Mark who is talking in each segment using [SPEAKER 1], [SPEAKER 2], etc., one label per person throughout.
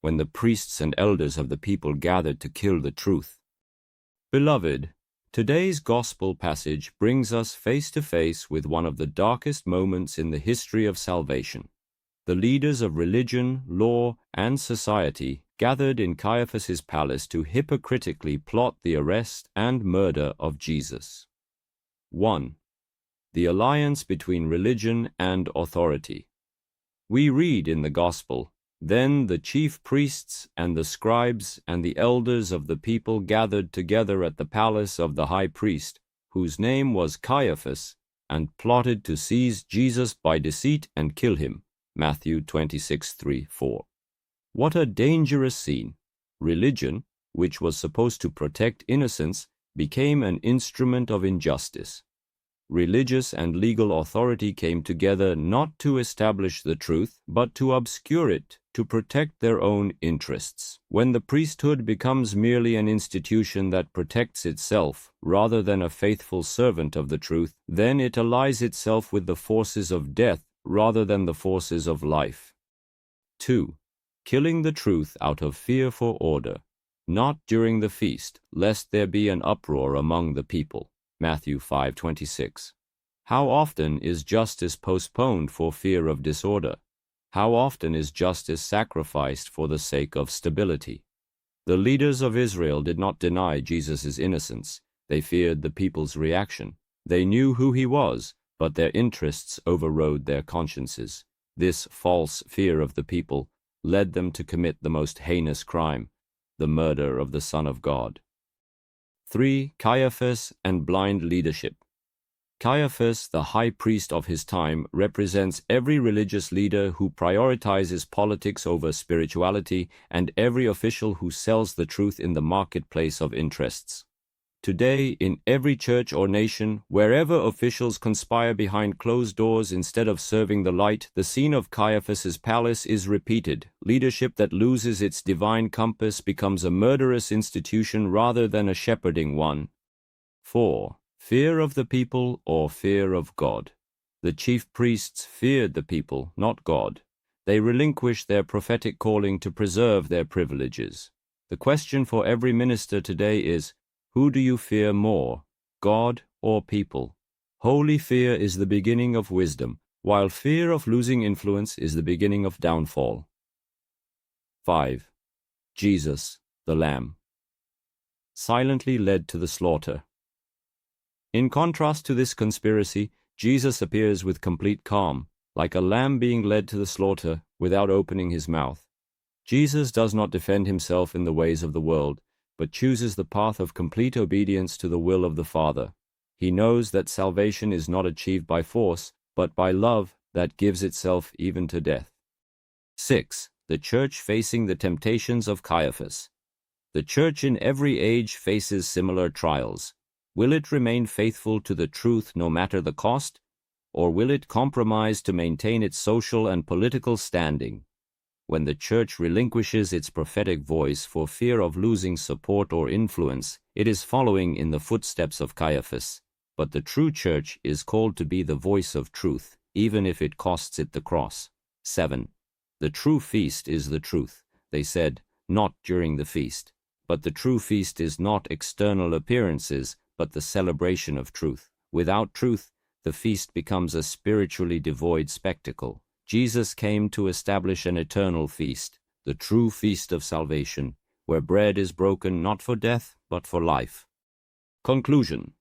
[SPEAKER 1] when the priests and elders of the people gathered to kill the truth. Beloved, today's gospel passage brings us face to face with one of the darkest moments in the history of salvation. The leaders of religion, law, and society gathered in Caiaphas's palace to hypocritically plot the arrest and murder of Jesus. 1. The alliance between religion and authority. We read in the Gospel, "Then the chief priests and the scribes and the elders of the people gathered together at the palace of the high priest, whose name was Caiaphas, and plotted to seize Jesus by deceit and kill him." Matthew 26:3-4. What a dangerous scene! Religion, which was supposed to protect innocence, became an instrument of injustice. Religious and legal authority came together not to establish the truth, but to obscure it, to protect their own interests. When the priesthood becomes merely an institution that protects itself, rather than a faithful servant of the truth, then it allies itself with the forces of death rather than the forces of life. 2. Killing the truth out of fear for order, not during the feast, lest there be an uproar among the people. Matthew 5:26. How often is justice postponed for fear of disorder? How often is justice sacrificed for the sake of stability? The leaders of Israel did not deny Jesus' innocence. They feared the people's reaction. They knew who he was, but their interests overrode their consciences. This false fear of the people led them to commit the most heinous crime, the murder of the Son of God. 3. Caiaphas and blind leadership. Caiaphas, the high priest of his time, represents every religious leader who prioritizes politics over spirituality and every official who sells the truth in the marketplace of interests. Today, in every church or nation, wherever officials conspire behind closed doors instead of serving the light, the scene of Caiaphas's palace is repeated. Leadership that loses its divine compass becomes a murderous institution rather than a shepherding one. 4. Fear of the people or fear of God. The chief priests feared the people, not God. They relinquished their prophetic calling to preserve their privileges. The question for every minister today is, who do you fear more, God or people? Holy fear is the beginning of wisdom, while fear of losing influence is the beginning of downfall. 5. Jesus, the Lamb. Silently led to the slaughter. In contrast to this conspiracy, Jesus appears with complete calm, like a lamb being led to the slaughter without opening his mouth. Jesus does not defend himself in the ways of the world, but chooses the path of complete obedience to the will of the Father. He knows that salvation is not achieved by force, but by love that gives itself even to death. 6. The Church facing the temptations of Caiaphas. The Church in every age faces similar trials. Will it remain faithful to the truth no matter the cost, or will it compromise to maintain its social and political standing? When the Church relinquishes its prophetic voice for fear of losing support or influence, it is following in the footsteps of Caiaphas. But the true Church is called to be the voice of truth, even if it costs it the cross. 7. The true feast is the truth. They said, not during the feast. But the true feast is not external appearances, but the celebration of truth. Without truth, the feast becomes a spiritually devoid spectacle. Jesus came to establish an eternal feast, the true feast of salvation, where bread is broken not for death, but for life. Conclusion.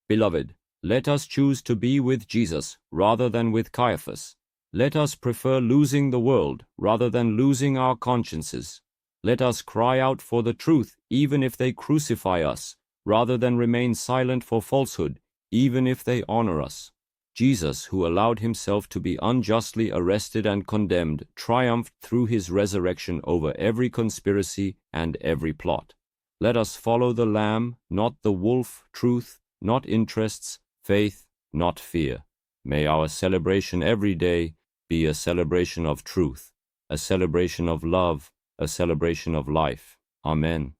[SPEAKER 1] Beloved, let us choose to be with Jesus rather than with Caiaphas. Let us prefer losing the world rather than losing our consciences. Let us cry out for the truth even if they crucify us, rather than remain silent for falsehood, even if they honor us. Jesus, who allowed himself to be unjustly arrested and condemned, triumphed through his resurrection over every conspiracy and every plot. Let us follow the Lamb, not the wolf, truth, not interests, faith, not fear. May our celebration every day be a celebration of truth, a celebration of love, a celebration of life. Amen.